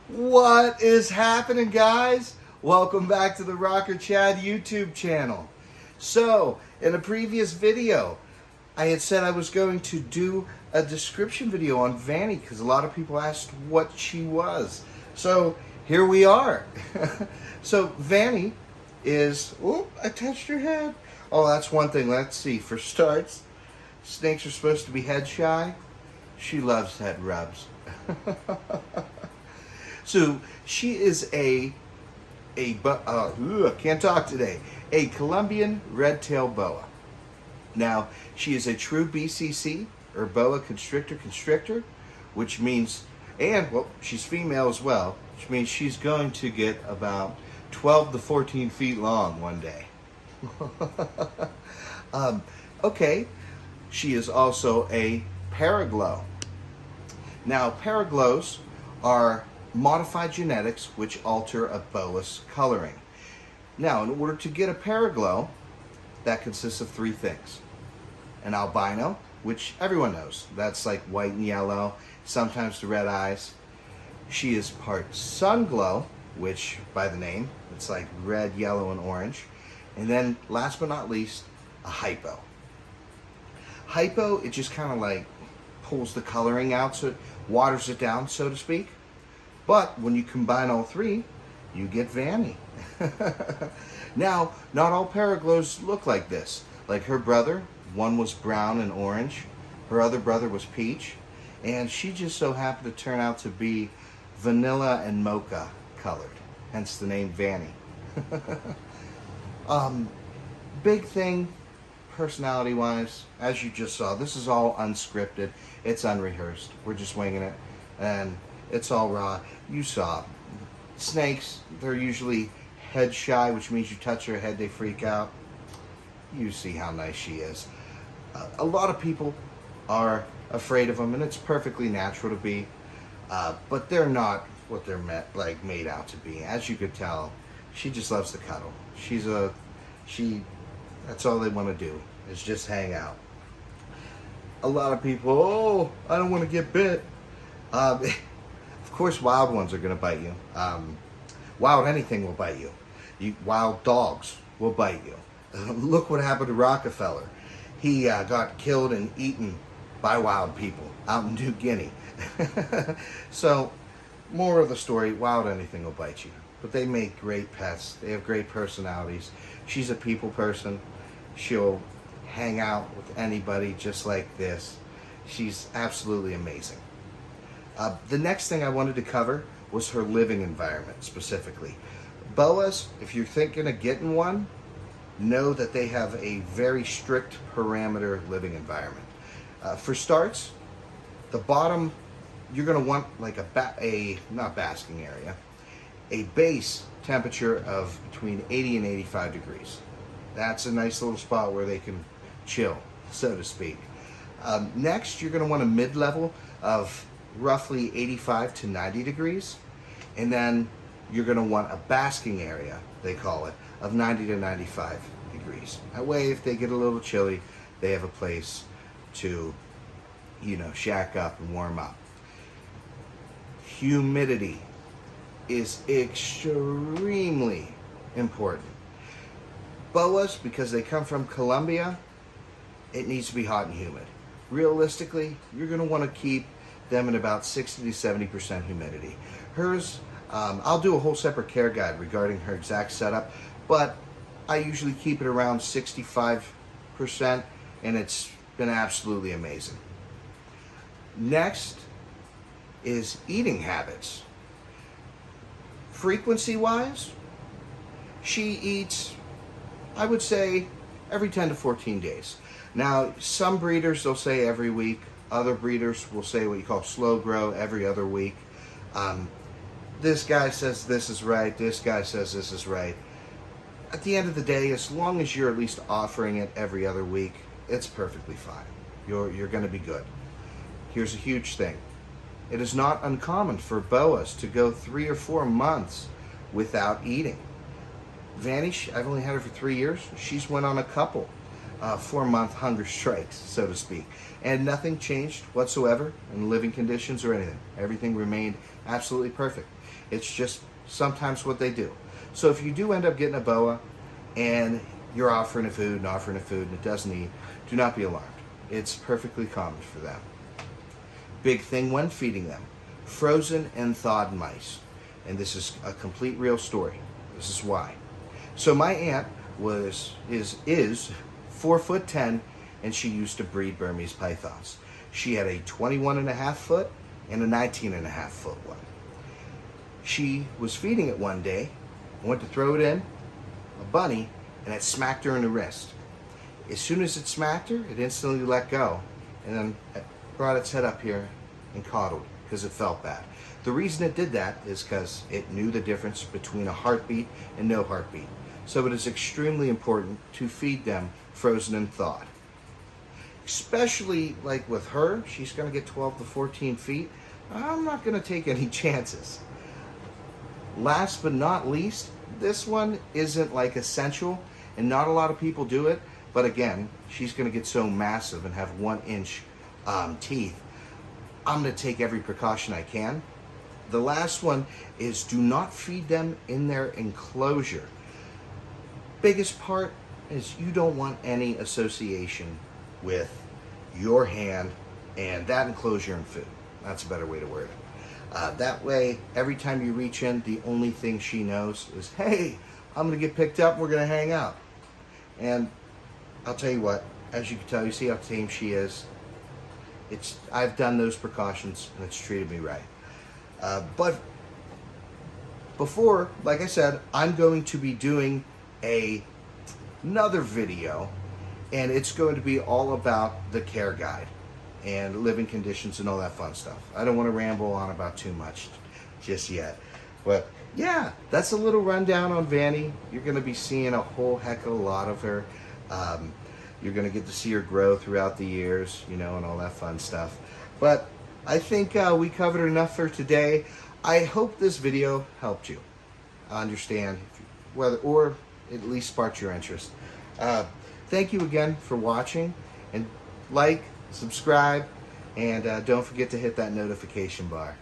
What is happening, guys? Welcome back to the Rocker Chad YouTube channel. So, in a previous video, I had said I was going to do a description video on Vannie because a lot of people asked what she was. So, here we are. So, Vannie is... Oh, I touched your head. Oh, that's one thing. Let's see. For starts, snakes are supposed to be head shy. She loves head rubs. So she is I can't talk today, a Colombian red-tailed boa. Now, she is a true BCC, or boa constrictor, which means, well, she's female as well, which means she's going to get about 12 to 14 feet long one day. Okay, she is also a paraglow. Now, paraglows are modified genetics which alter a boa's coloring. Now, in order to get a paraglow, that consists of three things. An albino, which everyone knows. That's like white and yellow, sometimes the red eyes. She is part sunglow, which by the name, it's like red, yellow, and orange. And then, last but not least, a hypo. Hypo, it just kind of like pulls the coloring out, so it waters it down, so to speak. But when you combine all three, you get Vannie. Now, not all paraglows look like this. Like her brother, one was brown and orange. Her other brother was peach. And she just so happened to turn out to be vanilla and mocha colored. Hence the name Vannie. Big thing, personality-wise, as you just saw, this is all unscripted. It's unrehearsed. We're just winging it. And it's all raw. You saw. Snakes, they're usually head shy, which means you touch their head, they freak out. You see how nice she is. A lot of people are afraid of them, and it's perfectly natural to be. But they're not what they're made out to be. As you could tell, she just loves to cuddle. That's all they want to do, is just hang out. A lot of people, oh, I don't want to get bit. Of course, wild ones are going to bite you. Wild anything will bite you. Wild dogs will bite you. Look what happened to Rockefeller. He got killed and eaten by wild people out in New Guinea. So, more of the story, wild anything will bite you. But they make great pets. They have great personalities. She's a people person. She'll hang out with anybody just like this. She's absolutely amazing. The next thing I wanted to cover was her living environment specifically. Boas, if you're thinking of getting one, know that they have a very strict parameter living environment. For starts, the bottom, you're going to want like not basking area, a base temperature of between 80 and 85 degrees. That's a nice little spot where they can chill, so to speak. Next, you're going to want a mid-level of roughly 85 to 90 degrees. And then you're going to want a basking area, they call it, of 90 to 95 degrees. That way, if they get a little chilly, they have a place to, shack up and warm up. Humidity is extremely important. Boas, because they come from Colombia, it needs to be hot and humid. Realistically, you're going to want to keep them in about 60 to 70% humidity. Hers, I'll do a whole separate care guide regarding her exact setup, but I usually keep it around 65%, and it's been absolutely amazing. Next is eating habits. Frequency-wise, she eats, I would say, every 10 to 14 days. Now, some breeders, they'll say every week. Other breeders will say what you call slow grow, every other week. This guy says this is right. This guy says this is right. At the end of the day, as long as you're at least offering it every other week, it's perfectly fine. You're going to be good. Here's a huge thing. It is not uncommon for boas to go 3 or 4 months without eating. Vannie, I've only had her for 3 years. She's went on a couple. 4-month hunger strikes, so to speak. And nothing changed whatsoever in living conditions or anything. Everything remained absolutely perfect. It's just sometimes what they do. So if you do end up getting a boa and you're offering a food and it doesn't eat, do not be alarmed. It's perfectly common for them. Big thing when feeding them: frozen and thawed mice. And this is a complete real story. This is why. So my aunt is 4'10", and she used to breed Burmese pythons. She had a 21.5 foot and a 19.5 foot one. She was feeding it one day, went to throw it in, a bunny, and it smacked her in the wrist. As soon as it smacked her, it instantly let go, and then it brought its head up here and coddled because it felt bad. The reason it did that is because it knew the difference between a heartbeat and no heartbeat. So it is extremely important to feed them frozen and thawed. Especially like with her, she's going to get 12 to 14 feet. I'm not going to take any chances. Last but not least, this one isn't like essential, and not a lot of people do it. But again, she's going to get so massive and have 1-inch teeth. I'm going to take every precaution I can. The last one is do not feed them in their enclosure. Biggest part is you don't want any association with your hand and that enclosure and food. That's a better way to word it. That way, every time you reach in, the only thing she knows is, hey, I'm going to get picked up and we're going to hang out. And I'll tell you what, as you can tell, you see how tame she is. I've done those precautions and it's treated me right. But before, like I said, I'm going to be doing another video, and it's going to be all about the care guide and living conditions and all that fun stuff. I don't want to ramble on about too much just yet. But yeah, that's a little rundown on Vannie. You're going to be seeing a whole heck of a lot of her. You're going to get to see her grow throughout the years, and all that fun stuff. But I think we covered enough for today. I hope this video helped you understand whether, or at least sparked your interest. Thank you again for watching, and like, subscribe, and don't forget to hit that notification bar.